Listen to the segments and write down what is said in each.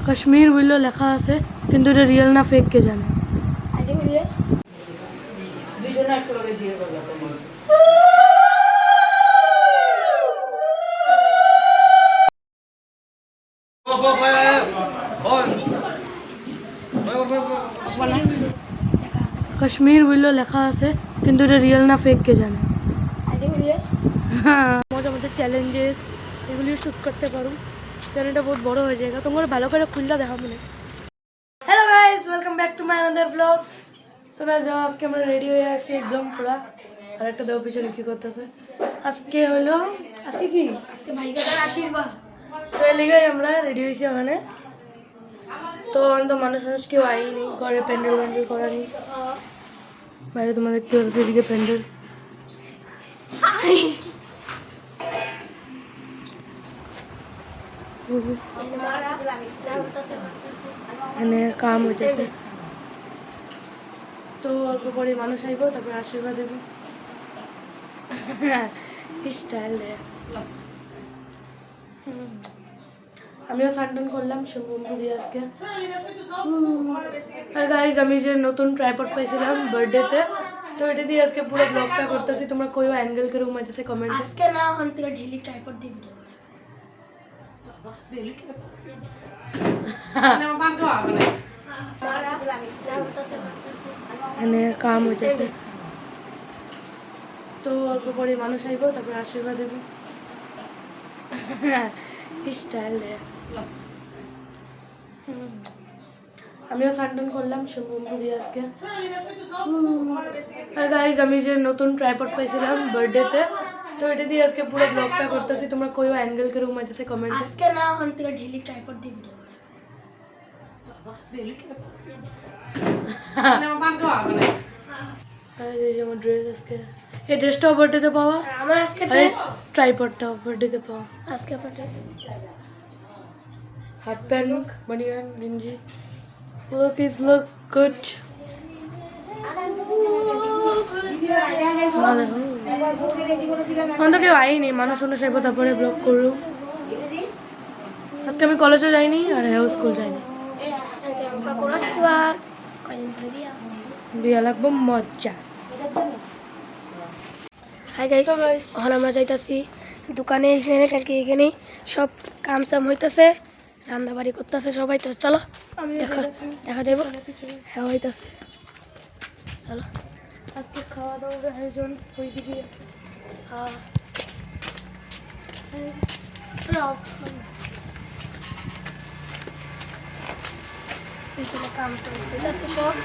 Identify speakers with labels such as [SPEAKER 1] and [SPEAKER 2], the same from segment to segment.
[SPEAKER 1] কাশ্মীর বললো লেখা আছে, কিন্তু এটা রিয়েল না ফেক কে জানে।
[SPEAKER 2] I think real.
[SPEAKER 3] দুজনে একসাথে দিয়ে করলাম তোমার।
[SPEAKER 1] কাশ্মীর বললো লেখা আছে, কিন্তু এটা রিয়েল না ফেক কে জানে।
[SPEAKER 2] I think real.
[SPEAKER 1] হ্যাঁ, মজা মধ্যে চ্যালেঞ্জেস এগুলিও শ্যুট করতে পারো। চ্যানেলটা বহুত বড় হয়ে যায়, তোমরা ভালো করে খুললা দেখা মনে। Hello guys, welcome back to my another blog. So guys, আজকে আমরা রেডি হয়ে আসছি একদম পুরা। আর একটা দেও পিছনে কি করতেছে আজকে হলো, আজকে কি
[SPEAKER 2] আজকে ভাইকাটার আশীর্বাদ।
[SPEAKER 1] তো এর লিগাই আমরা রেডি হয়েছি ওখানে। তো মানুষ কেউ আইনি, ঘরে প্যান্ডেল প্যান্ডেল করা নেই। বাইরে তোমার দেখতে পাচ্ছি এদিকে প্যান্ডেল। এখানে কাম হইতেছে, তো অল্প পরে মানুষ আইব, তারপরে আশীর্বাদ দেব। স্টাইল দেয়। আমিও স্নান করলাম শ্যাম্পু দিয়ে আজকে। গাইজ, আমি যে নতুন ট্রাইপড পাইছিলাম বার্থডেতে, তো এটা দিয়ে আজকে পুরো ব্লগটা করতেছি। তোমরা কইও অ্যাঙ্গেল কিরকম হইতেছে কমেন্ট।
[SPEAKER 2] আজকে না ওখান থেকে ঢিলি ট্রাইপড দিয়ে ভিডিও
[SPEAKER 1] এখানে কাম হইতেছে, তো অল্প পরে মানুষ আইব, তারপরে আশীর্বাদ দেব। স্টাইল দেয়। আমিও স্নান করলাম শ্যাম্পু দিয়ে আজকে। গাইজ, আমি যে নতুন ট্রাইপড পাইছিলাম বার্থডেতে, তো এটা দিয়ে আজকে পুরো ব্লগটা করতেছি। তোমরা কইও অ্যাঙ্গেল কিরকম হইতেছে কমেন্ট।
[SPEAKER 2] আজকে না ওখান থেকে ঢিলি ট্রাইপড দিয়ে ভিডিও
[SPEAKER 1] আমার ড্রেস আজকে, এই ড্রেসটাও বার্থডেতে পাওয়া,
[SPEAKER 2] আমার আজকে ড্রেস,
[SPEAKER 1] ট্রাইপডটাও বার্থডেতে পাওয়া।
[SPEAKER 2] আজকে আমার ড্রেস
[SPEAKER 1] হাফ প্যান্ট, বানিয়ান, গেঞ্জি। Look good. আমাদের কেউ আইনি, মানুষ অনুষ আইব, তারপরে ব্লগ করলো। আজকে আমি কলেজে যাইনি আর স্কুল যাইনি। বিয়া লাগবো মজা।
[SPEAKER 2] হাই গাইস, এখন আমরা যাইতাছি দোকানে। এখানে কালকে এখানে সব কাম সাম হইতাছে, রান্না বাড়ি করতেছে সবাই। তো চলো দেখা যাইব। হ্যাঁ হইতাছে, চলো।
[SPEAKER 1] আজকে খাওয়া দাওয়ার আয়োজন ওই দিকে আছে।
[SPEAKER 2] হ্যাঁ, এখানে কাম সাম হইতাছে সব।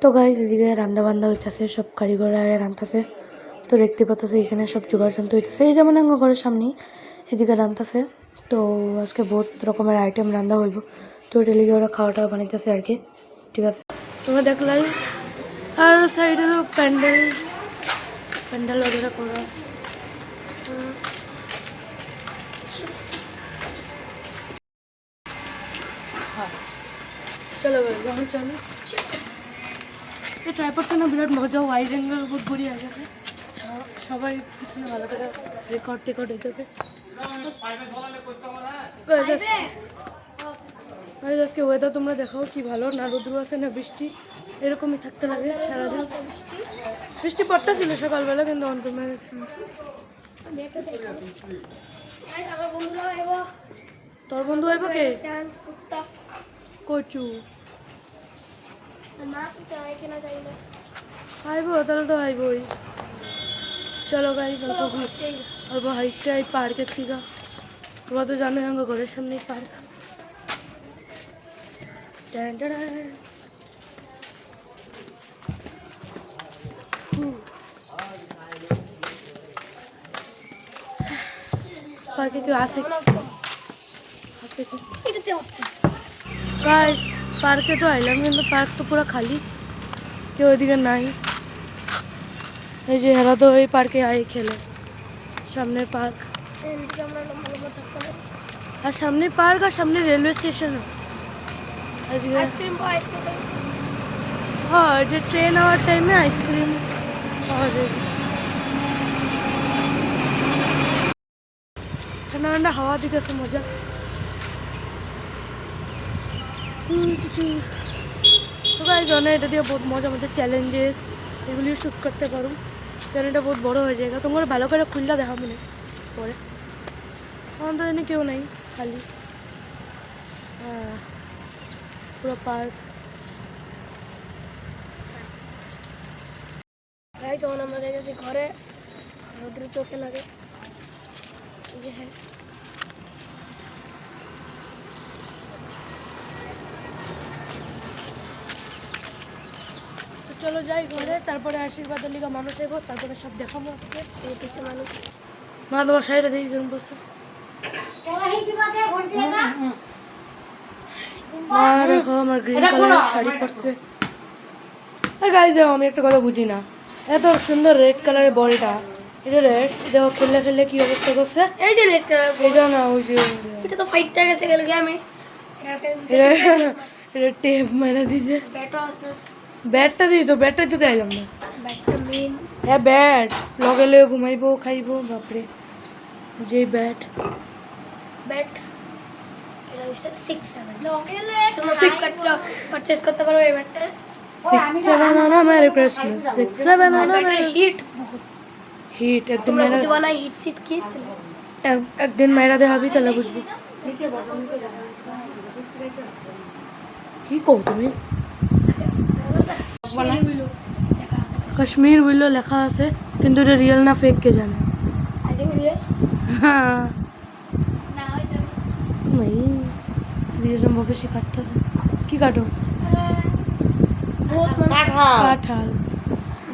[SPEAKER 1] তো গাইজ, এদিকে রান্না বান্না হইতেছে, সব কারিগররা রান্তাছে। তো দেখতে পাচ্ছ এখানে সব জোগাড় যন্ত্র হইতেছে, এই যেমন আমার ঘরের সামনেই এদিকে রান্তাছে। তো আজকে বহুত রকমের আইটেম রান্না হইব, তো এটা লিগে ওরা খাওয়া টাওয়া বানাইতেছে আর কি। ঠিক আছে, তোমরা দেখলাই। আর সাইডে তো প্যান্ডেল প্যান্ডেল वगैरह করা। চলো যখন চলো, এই ট্রাইপডটা না বিরাট মজা, ওয়াইড অ্যাঙ্গেল বহুত বড়িয়া গেছে। সবাই পিছনে ভালো করে রেকর্ড টেকর্ড হইতেছে। আজকে ওয়েদার তোমরা দেখাও কি ভালো, না রোদ্র আছে না বৃষ্টি, এরকমই থাকতে লাগে সারাদিন। বৃষ্টি পড়তেছিল সকালবেলা, কিন্তু অন কমে গেছে। তোর বন্ধু আইব কে? কচু আইব, তাহলে তো আইবই। চলো গাইজ, অল্প হাইটটা এই পার্কের থেকে। তোমরা তো জানোই আমার ঘরের সামনেই পার্ক। পার্কে কেউ আসে? গাইজ, পার্কে তো আইলাম, কিন্তু পার্ক তো পুরো খালি, কেউ ওইদিকে নাই। এই যে হেরা তো এই পার্কে আই খেলে, সামনে পার্ক আর সামনে পার্ক আর সামনে রেলওয়ে স্টেশন। হ্যাঁ যে ট্রেন আওয়ার টাইমে আইসক্রিম পাওয়া যায়। ঠান্ডা ঠান্ডা হাওয়া দিতেছে মজা। তো গাইজ এটা দিয়ে বহুত মজা মজা চ্যালেঞ্জেস এগুলিও শ্যুট করতে পারো, কারণ এটা বহুত বড় হয়ে যায়। তোমরা ভালো করে খুললা দেখা মনে পরে। আমার তো এনে কেউ নাই, খালি পুরো পার্ক।
[SPEAKER 2] গাইস যখন আমরা গেছি ঘরে, রোদ্র চোখে লাগে। ये है
[SPEAKER 1] তো চলো যাই ঘরে, তারপরে আশীর্বাদ লিগা মানুষ এগো, তারপরে সব দেখাবো আজকে।
[SPEAKER 2] এই পিছে মানুষ।
[SPEAKER 1] মা তোমার শাড়িটা দেখি কেমন বসে। মা দেখো আমার গ্রিন কালারের শাড়ি পরছে। আর গাইজ আমি একটা কথা বুঝি না, এত সুন্দর রেড কালারের বলটা, এটা রেড, দেখো খেললে খেললে কি অবস্থা করছে।
[SPEAKER 2] এই যে রেড কালার
[SPEAKER 1] এটা না ওই যে
[SPEAKER 2] এটা তো ফাইটটা গেছে গেল কি আমি
[SPEAKER 1] এটা টেপ মারা দিছে।
[SPEAKER 2] ব্যাটও আছে,
[SPEAKER 1] ব্যাটটা দিই তো, ব্যাটটাই তো চাইলাম না।
[SPEAKER 2] ব্যাটটা মেইন।
[SPEAKER 1] হ্যাঁ ব্যাট লগে লগে ঘুমাইবো খাইবো, বাপরে যে ব্যাট।
[SPEAKER 2] ব্যাট এটা হচ্ছে 6-7 তোমরা ফ্লিপকার্ট থেকে পারচেজ করতে পারো এই ব্যাটটা।
[SPEAKER 1] 6-7 on merry Christmas, 6-7 on merry
[SPEAKER 2] hit
[SPEAKER 1] hit. একদিন
[SPEAKER 2] তোমরা
[SPEAKER 1] মেরা,
[SPEAKER 2] বুঝবা না হিট সিট কি।
[SPEAKER 1] একদিন মেরা দেখাবি তাহলে বুঝবি। কি কও তুমি? কাশ্মীর বললো লেখা আছে, কিন্তু এটা রিয়েল না ফেক কে জানে।
[SPEAKER 2] I think real.
[SPEAKER 1] হ্যাঁ नहीं দিয়ে সম্ভব সে কাটতেছে। কি কাটো? কাঁঠাল।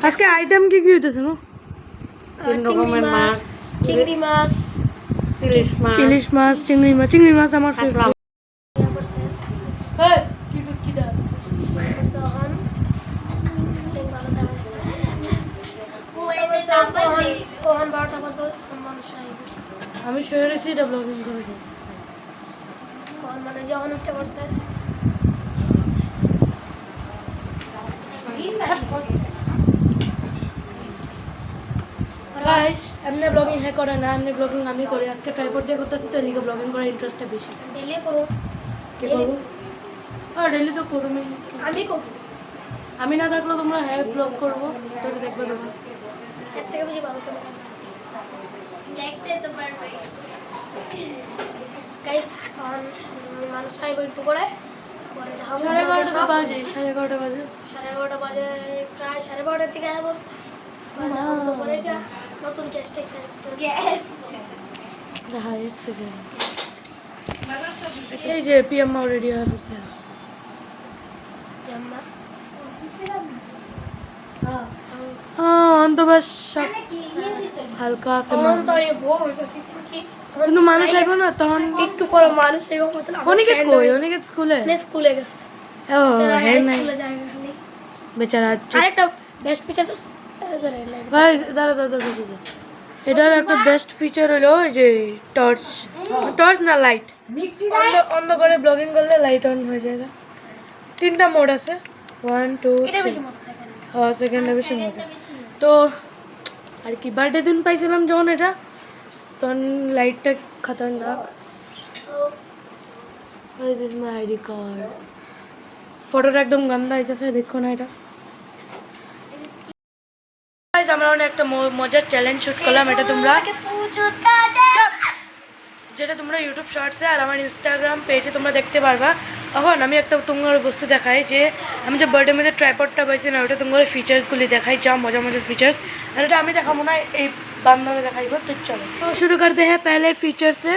[SPEAKER 1] আজকে আইটেম কি কি হইতেছে না?
[SPEAKER 2] চিংড়ি মাছ, চিংড়ি মাছ,
[SPEAKER 1] ইলিশ মাছ, চিংড়ি মাছ। চিংড়ি মাছ আমার ফেভারিট। আমি শহরে এটা ব্লগিং করেছি।
[SPEAKER 2] মানে যখন উঠতে পারছে
[SPEAKER 1] গাইস এমনি ব্লগিং হ্যাঁ করে না, এমনি ব্লগিং আমি করি। আজকে ট্রাইপড দিয়ে করতেছি তো এদিকে ব্লগিং করার ইন্টারেস্টটা বেশি।
[SPEAKER 2] ডেলি করো।
[SPEAKER 1] কে করবো? আর ডেলি তো করবো
[SPEAKER 2] আমি করবো,
[SPEAKER 1] আমি না থাকলেও তোমরা হ্যাঁ ব্লগ করবো, তো দেখবে তোমরা।
[SPEAKER 2] এর থেকে বেশি ভালো করবো গাইস। মানুষ খাইব একটু করে, পরে দেখাবো
[SPEAKER 1] 11:30 বাজে, 11:30 বাজে।
[SPEAKER 2] 11:30 বাজে, প্রায় 12:30 দিকে যাবো। পরে যা নতুন গেস্ট এসে
[SPEAKER 1] দেখা এক সেকেন্ড। এই যে পিএম মাও রেডি হয়ে পড়ছে। হ্যাঁ তো বাস সব হালকা আছে না, কিন্তু মানুষ আইব না তখন।
[SPEAKER 2] একটু পরে মানুষ আইব।
[SPEAKER 1] অনেকে কই, অনেকে স্কুলে
[SPEAKER 2] স্কুলে গেছে,
[SPEAKER 1] ও হ্যাঁ নাই
[SPEAKER 2] স্কুলে যায় খালি।
[SPEAKER 1] বেচারা।
[SPEAKER 2] আরেকটা বেস্ট ফিচার
[SPEAKER 1] ভাই দাঁড়া দাঁড়া দাঁড়া, এটার একটা বেস্ট ফিচার হলো ওই যে টর্চ, টর্চ না লাইট। অন্ধ করে ব্লগিং করলে লাইট অন হয়ে যায়। 3টা মোড আছে, 1 2
[SPEAKER 2] এটা
[SPEAKER 1] 3।
[SPEAKER 2] বেশি মজা থাকে না।
[SPEAKER 1] হ্যাঁ সেকেন্ডে বেশি মজা। তো আর কি বার্থডে দিন পাইছিলাম যখন এটা, তখন লাইটটা খতরনাক। This my ID card. ফটোটা একদম গন্ধা হইতেছে, দেখো না এটা। গাইস আমরা একটা মজার চ্যালেঞ্জ শুট করলাম, এটা তোমরা যেটা তোমরা ইউটিউব শর্টসে আর আমার ইনস্টাগ্রাম পেজে তোমরা দেখতে পারবা। এখন আমি একটা তোমার বস্তু দেখাই, যে আমি যে বার্থডে মধ্যে ট্রাইপডটা পাইছি না, ওটা তোমার ফিচার্সগুলি দেখাই, যা মজা মজার ফিচার্স। আর এটা আমি দেখাবো না, এই বান্ধবে দেখাইব। তো চলো তো শুরু করতে हैं पहले फीचर से।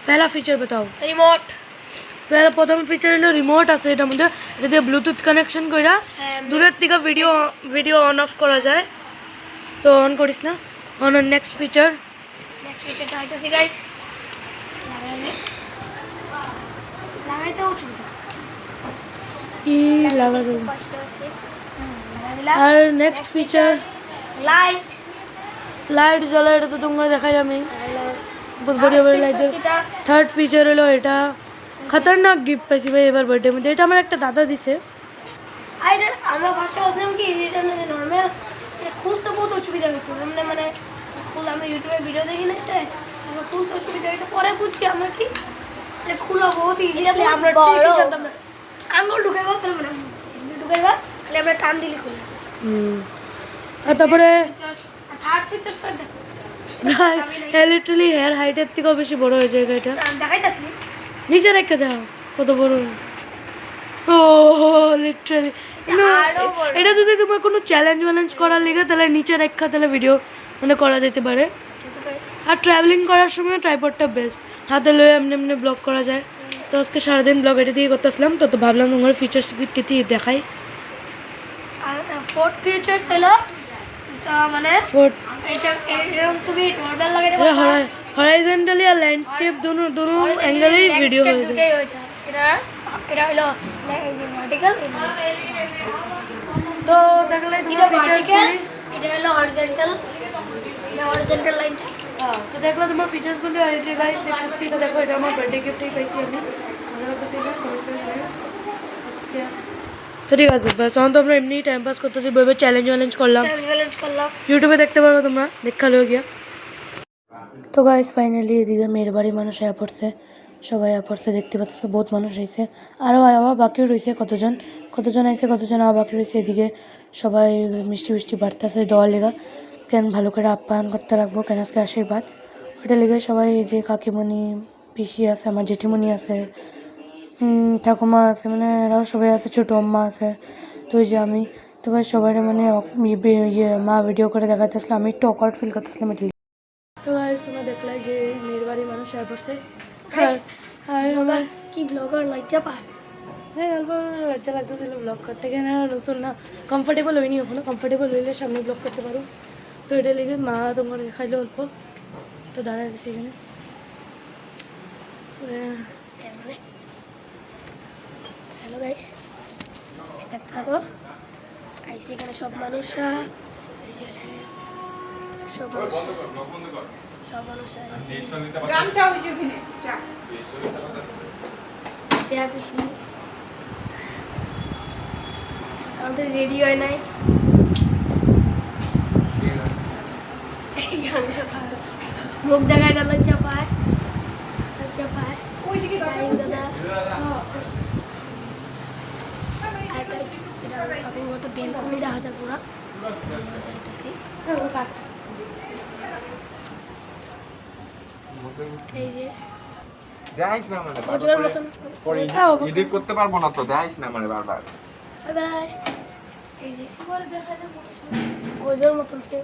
[SPEAKER 1] पहला फीचर बताओ।
[SPEAKER 2] রিমোট।
[SPEAKER 1] पहला প্রথম ফিচার হলো রিমোট আছে এটার মধ্যে, এটা দিয়ে ব্লুটুথ কানেকশন কইরা দূরের থেকে ভিডিও অন অফ করা যায়। তো অন করিস না। On next feature.
[SPEAKER 2] নেক্সট ফিচারটা হইতাছে গাইস লাগাইতেও চলবে।
[SPEAKER 1] ই লাগা দেব।
[SPEAKER 2] ফার্স্ট 6
[SPEAKER 1] আর নেক্সট ফিচার
[SPEAKER 2] লাইট।
[SPEAKER 1] লাইট জ্বলা, এটা তো তোমরা দেখাই আমি বহুত বড়িয়া বড়িয়া লাইট। থার্ড ফিচার হলো এটা খতরনাক গিফট পাইছি ভাই এবার বার্থডে মধ্যে। এটা আমার একটা দাদা দিছে,
[SPEAKER 2] আর এটা আমরা ফার্স্টে ভাবছিলাম কি এটা নর্মাল এটা খুলতে বহুত অসুবিধা হইতো মানে আমরা ইউটিউবে ভিডিও দেখি না তাই আমরা খুলতে অসুবিধা হইতো পরে বুঝছি আমরা কি এটা খোলা বহুত ইজি আমরা ঠিকই জানতাম না আঙুল ঢুকাইবা মানে ঢুকাইবা খালি আমরা টান দিলে খুলে
[SPEAKER 1] আর তারপরে
[SPEAKER 2] থার্ড ফিচারটা দেখো
[SPEAKER 1] লিটারালি হেয়ার হাইটের থেকেও বেশি বড় হয়েছে এটা
[SPEAKER 2] দেখাইতাছি
[SPEAKER 1] নিচে রেখে দাও কত বড় ও লিটারালি এটা যদি তোমার কোনো চ্যালেঞ্জ করার লেগে তাহলে নিচে রেখা তাহলে ভিডিও মানে করা যেতে পারে আর ট্রাভেলিং করার সময় ট্রাইপডটা বেস্ট হাতে লয়ে এমনি এমনি ব্লগ করা যায় তো আজকে সারাদিন ব্লগ এটা দিয়ে করতেছিলাম তো ভাবলাম তোমার ফিচার্স কি দেখাই
[SPEAKER 2] আর ফোর্থ ফিচারস হলো এটা মানে
[SPEAKER 1] ফোর্থ
[SPEAKER 2] এটা এরকম তুমি নরমাল লাগাইতে পারো
[SPEAKER 1] হরাইজন্টালি আর ল্যান্ডস্কেপ দুটো অ্যাঙ্গেলেই ভিডিও হয়ে যায়
[SPEAKER 2] দুটোই হয়েছে এটা হলো ভার্টিক্যাল
[SPEAKER 1] তো দেখলে
[SPEAKER 2] এটা ভার্টিক্যাল এটা হলো হরিজন্টাল হরিজন্টাল লাইনটা
[SPEAKER 1] তো দেখলো তোমার ফিচার্সগুলো আর এই যে গাইস এই কুর্তিটা দেখো এটা আমার বার্থডে গিফটেই পাইছি আমি মজা লাগতেছে এটা তো ঠিক আছে বাস এখন তো আমরা এমনি টাইম পাস করতেছি বইবে চ্যালেঞ্জ করলাম ইউটিউবে দেখতে পারবো তোমরা দেখালেও গিয়া তো গাইস ফাইনালি এদিকে মেয়ের বাড়ি মানুষ আয়া পড়ছে সবাই আয়া পড়ছে দেখতে পাচ্ছ বহুত মানুষ হয়েছে আরও আবার বাকিও রয়েছে কতজন আইছে কতজন আবার বাকি রয়েছে এদিকে সবাই মিষ্টি বাড়তেছে দেওয়ার লেগা কেন ভালো করে আপ্যায়ন করতে লাগবো কেন আজকে আশীর্বাদ ওটা লেগে সবাই এই যে কাকিমণি পিসি আছে আমার জেঠিমণি আছে ঠাকুমা আছে মানে এরাও সবাই আছে ছোটো আম্মা আছে তো ওই যে আমি তো সবাই মানে মা ভিডিও করে দেখাতেছিলাম আমি একটু অকওয়ার্ড ফিল করতেছিলাম এটা তো গাইস তোমরা দেখলাই যে মেয়ের বাড়ির মানুষ আয়া পড়ছে আর আমার
[SPEAKER 2] কি ব্লগার লজ্জা পায়
[SPEAKER 1] হ্যাঁ অল্প লজ্জা লাগতেছিল ব্লগ করতে কেন নতুন না কমফোর্টেবল হয়নি ওখানে কমফোর্টেবল হইলে সামনে ব্লগ করতে পারো তো এটা লিখে মা তোমার দেখাইলো অল্প তো দাঁড়ায় গেছে এখানে
[SPEAKER 2] হ্যালো গাইস দেখতে থাকো আইসি এখানে সব মানুষরা এই যে সব মানুষরা
[SPEAKER 3] গামছা ওই যে ওখানে চা
[SPEAKER 2] দেয়া পিসি আমাদের রেডি হয় নাই মুখ দেখায় না লজ্জা পায়
[SPEAKER 3] ওইদিকে
[SPEAKER 2] যাই দাদা আর গাইস এটা আপনি মতো বেলকনি দেখা যায় পুরা দেখাইতেছি এই যে
[SPEAKER 4] দেখাইস না মানে
[SPEAKER 2] অজয়ের মতন
[SPEAKER 4] পরে এডিট করতে পারবো না তো দেখাইস না মানে বারবার
[SPEAKER 2] বাই বাই এই যে অজয়ের মতন সে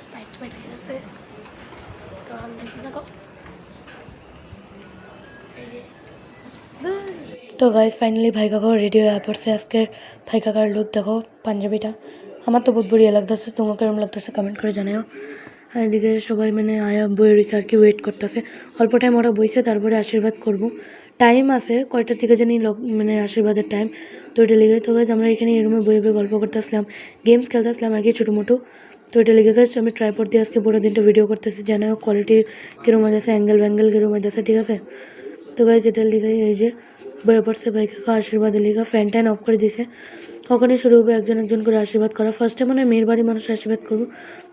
[SPEAKER 2] স্পাইট খেয়েছে তো আমি দেখে দেখো এই যে
[SPEAKER 1] তো গাইস ফাইনালি ভাই কাকাও রেডি হয়ে পড়ছে আজকের ভাই কাকার লুক দেখো পাঞ্জাবিটা আমার তো বহুত বড়িয়া লাগতেছে তোমার কেরম লাগতেছে কমেন্ট করে জানাও আর এদিকে সবাই মানে আয়া বয়ে রয়েছে আর কি ওয়েট করতেছে অল্প টাইম ওরা বইছে তারপরে আশীর্বাদ করব টাইম আছে কয়টার থেকে জানি মানে আশীর্বাদের টাইম তো ওইটা লেগে তো গাইজ আমরা এখানে এই রুমে বয়ে গল্প করতেছিলাম গেমস খেলতেছিলাম আর কি ছোটো মোটো তো এটা লেগে গেছে আমি ট্রাইপড দিয়ে আজকে পুরো দিনটা ভিডিও করতেছি জানাও কোয়ালিটি কীরকম আছে অ্যাঙ্গেল কীরকম আছে ঠিক আছে তো গাইজ এটার লিগে এই যে বয়ে পড়ছে ভাই কাকা আশীর্বাদের লিগা ফ্যান ট্যান অফ করে দিয়েছে ওখানে শুরু হবে একজন করে আশীর্বাদ করা ফার্স্টে মানে মেয়ের বাড়ির মানুষ আশীর্বাদ করবো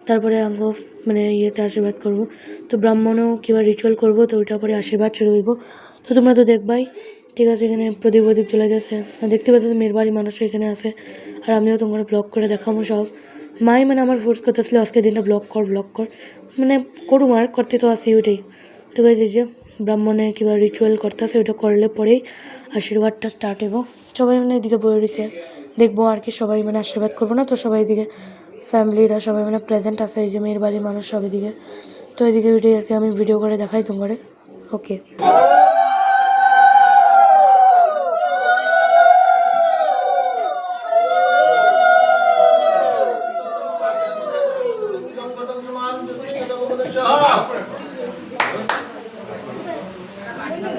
[SPEAKER 1] তারপরে আঙ্গ মানে ইয়েতে আশীর্বাদ করবো তো ব্রাহ্মণও কিংবা রিচুয়াল করবো তো ওইটা পরে আশীর্বাদ শুরু হইব তো তোমরা তো দেখবাই ঠিক আছে এখানে প্রদীপ চলে যাচ্ছে দেখতে পাচ্ছ মেয়ের বাড়ির মানুষও এখানে আছে আর আমিও তোমার ব্লগ করে দেখাবো সব মাই মানে আমার ফোর্স করতে ছিল আজকে দিনটা ব্লগ কর মানে করুম আর করতে তো আসি ওইটাই তো গাইজ এই যে ব্রাহ্মণে কিংবা রিচুয়াল করতেছে ওইটা করলে পরেই আশীর্বাদটা স্টার্ট হইব সবাই মানে এদিকে বয়ে রয়েছে দেখবো আর কি সবাই মানে আশীর্বাদ করবো না তো সবাই এদিকে ফ্যামিলিরা সবাই মানে প্রেজেন্ট আছে এই যে মেয়ের বাড়ির মানুষ সব এদিকে তো এদিকে ওইটাই আর কি আমি ভিডিও করে দেখাই তোমারে ওকে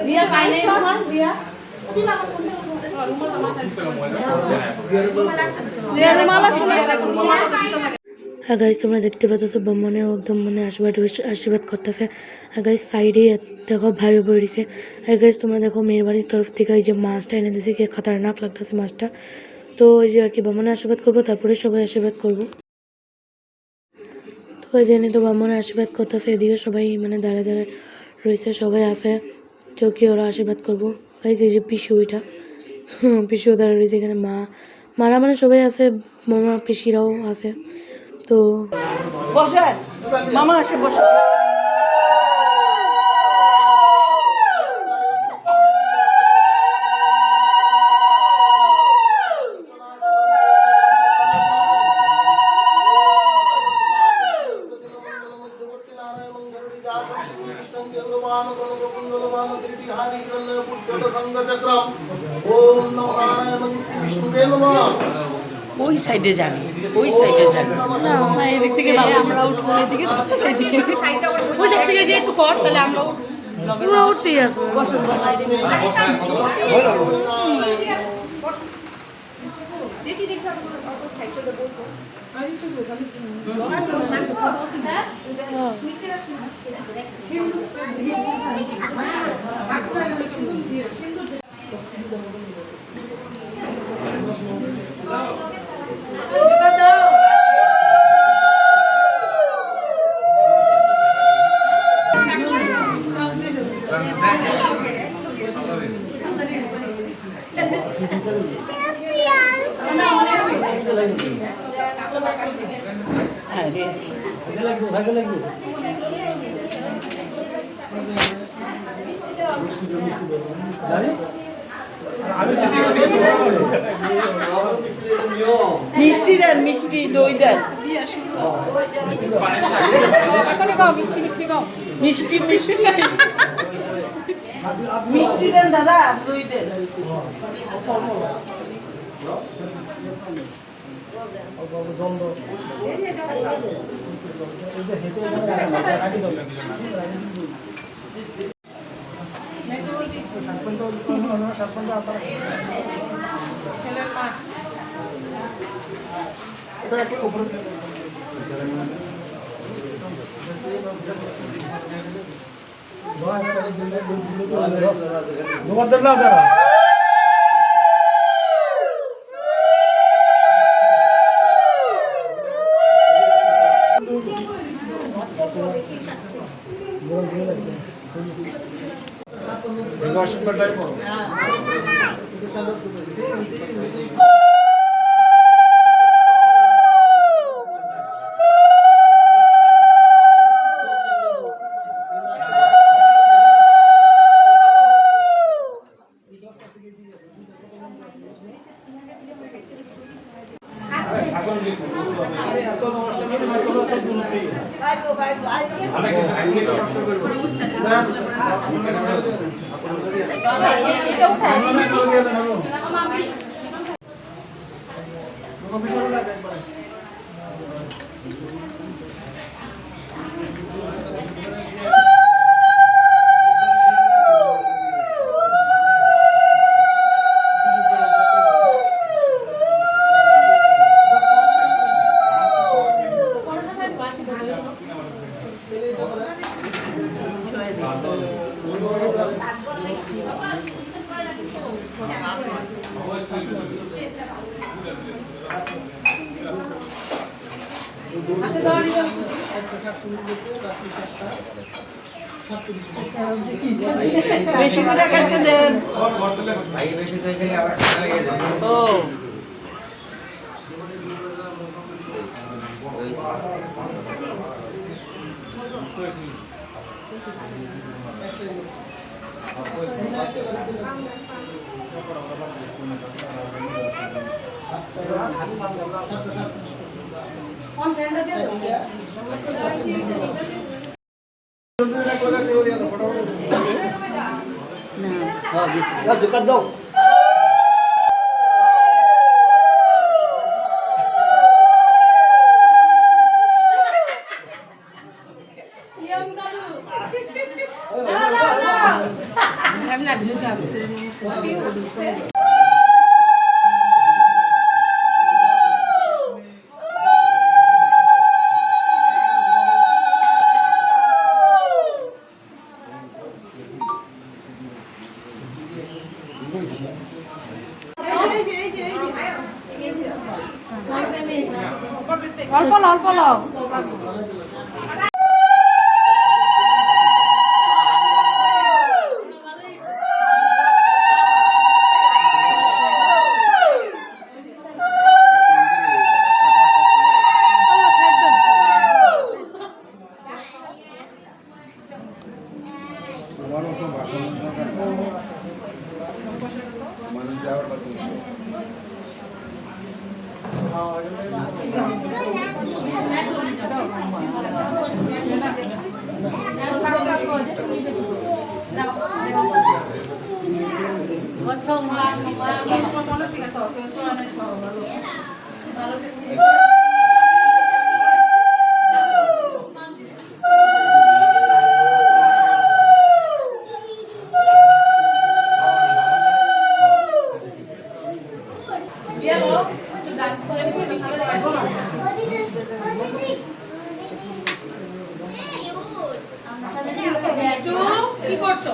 [SPEAKER 3] দিয়া পাই নাই তোমার দিয়া
[SPEAKER 1] আর গাইজ তোমরা দেখতে পাচ্ছ ব্রাহ্মণেও একদম মানে আশীর্বাদ করতেছে। আর গাইজ সাইডে দেখো ভাই বেরিয়েছে। আর গাইজ তোমরা দেখো মেয়ের বাড়ির তরফ থেকে এই যে মাছটা এনে দিয়েছে, কি খাতারনাক লাগতেছে মাছটা। তো ওই যে আর কি ব্রাহ্মণের আশীর্বাদ করবো, তারপরে সবাই আশীর্বাদ করবো। তো ওই জন্য তো ব্রাহ্মণের আশীর্বাদ করতেছে, এদিকে সবাই মানে দাঁড়ে দাঁড়ে রয়েছে, সবাই আছে চৌকি ওরা আশীর্বাদ করবো। গাইজ এই যে পিসু ওইটা পিসিও দাঁড়া রয়েছে এখানে, মারা মানে সবাই আছে, মামা পিসিরাও আছে। তো
[SPEAKER 3] বসেন মামা আসে বসে। ওই সাইডে যাবি, ওই সাইডে যাবি।
[SPEAKER 5] এদিক থেকে আমরা উঠবো, এদিকে ওই সাইড থেকে দিয়ে একটু কর, তাহলে আমরা
[SPEAKER 2] পুরো উঠতেই আসবো।
[SPEAKER 3] মিষ্টি দেন, মিষ্টি দই দেন,
[SPEAKER 5] মিষ্টি মিষ্টি কম
[SPEAKER 3] মিষ্টি মিষ্টি মিষ্টি দেন দাদা, দই দেন। বেশি করে কাটতে দেন। ও
[SPEAKER 6] dekat dong.
[SPEAKER 5] অল্প লাও, অল্প লাও। কি করছো?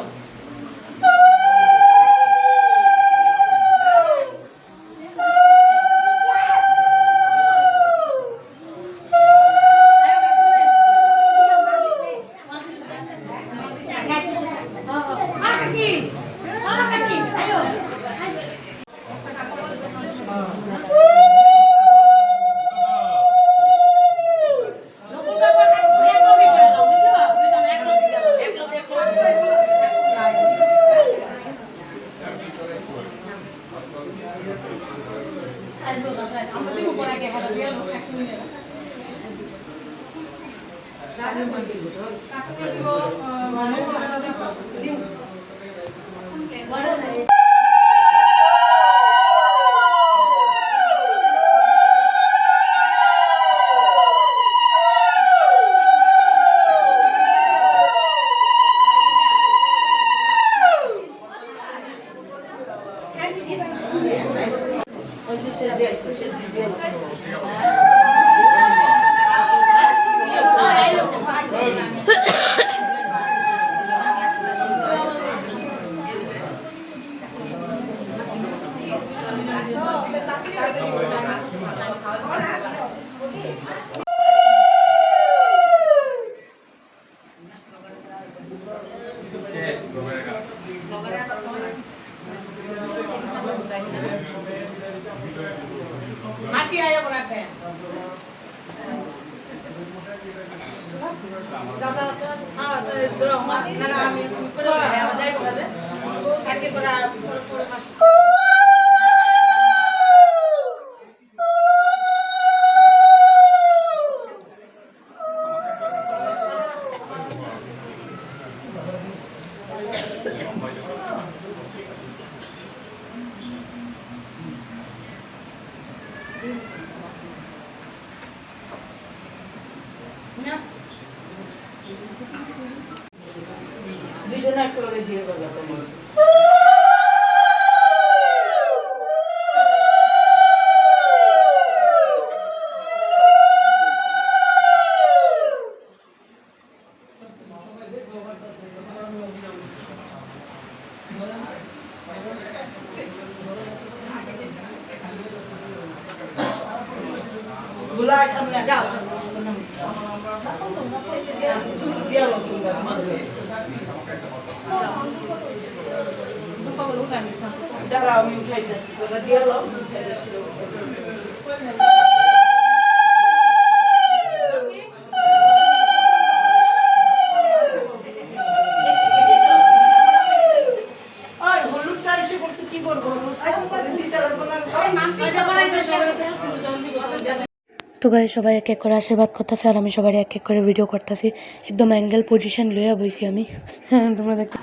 [SPEAKER 5] মাসি আয়া করে রাখবেন। হ্যাঁ ধরো না আমি করে আবার যাই বলে কাটকে করে মাসি
[SPEAKER 3] দুজনে একটু লগে দিয়ে করবে তোমার बुला सामने जाओ dia lo tinggal udah lah minta aja karena dia lo হলুদ টাইম সে করছে কি করবো
[SPEAKER 1] তো গাই সবাই এক এক করে আশীর্বাদ করতেছে আর আমি সবাই এক এক করে ভিডিও করতেছি একদম অ্যাঙ্গেল পজিশন লইয়া বইছি আমি হ্যাঁ তোমরা দেখতে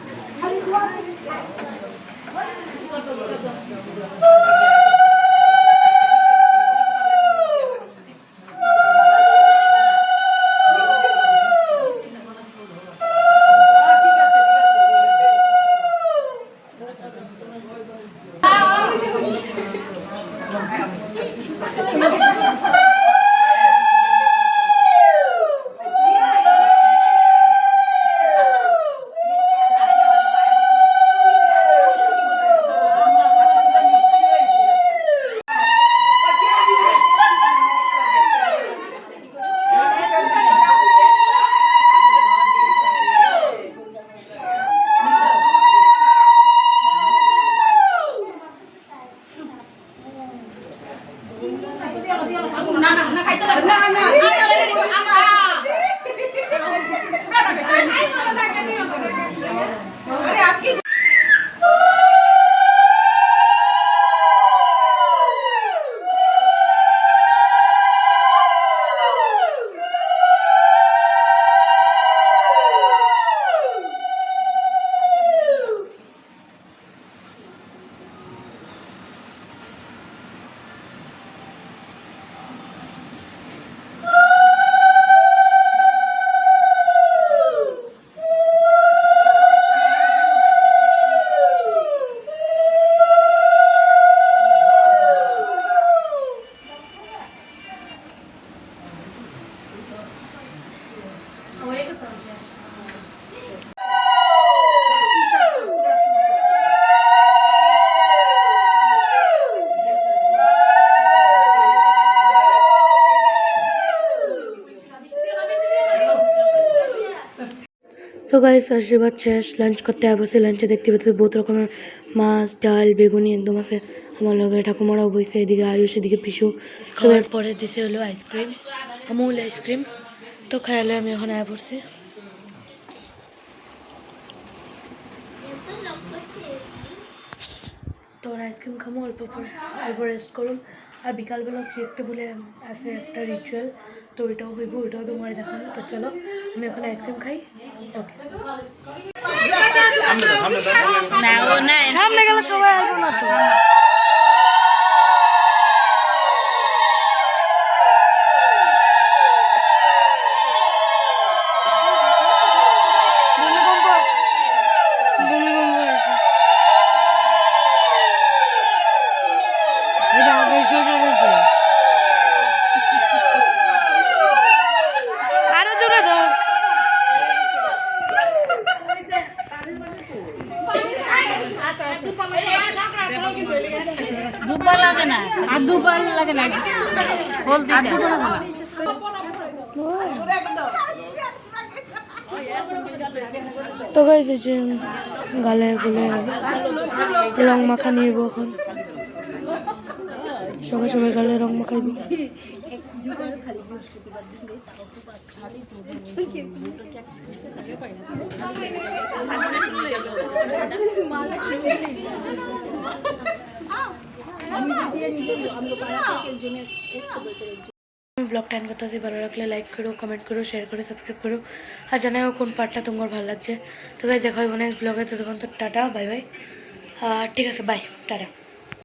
[SPEAKER 1] তো গাইস আশীর্বাদ শেষ, লাঞ্চ করতে বসে। লাঞ্চে দেখতে পাচ্ছি বহুত রকমের মাছ, ডাল, বেগুনি একদম আছে। আমার লগে ঠাকুমারাও বইছে, এদিকে আয়ুষ, এদিকে পিসু। সবার পরে দিছে হলো আইসক্রিম, আমুল আইসক্রিম। তো খাইলে আমি এখন আয়া পড়ছি। তো আইসক্রিম খামো, অল্প রেস্ট করুম। আর বিকালবেলা কি একটা বলে আছে একটা রিচুয়াল, তো ওইটাও হইব, ওইটাও তোমার দেখানো। তো চলো আমি এখন আইসক্রিম খাই। ওকে, সামনে গেলে সবাই আসবো না তো। আরো জোরে দাও।
[SPEAKER 5] দুবার লাগে না আর দুবার লাগে না হলদি
[SPEAKER 1] তো গাইস এই যে গালে গুলে রং মাখা নিব এখন। সবাই সবাই গালে রং মাখাইব। ব্লগটা এন্ড করতেছি। ভালো লাগলে লাইক করো, কমেন্ট করো, শেয়ার করো, সাবস্ক্রাইব করো। আর জানাও কোন পার্টটা তোমার ভালো লাগছে। তো গাইস দেখা হবে নেক্সট ব্লগে। ততক্ষণ তো টাটা, বাই বাই। ঠিক আছে, বাই, টাটা।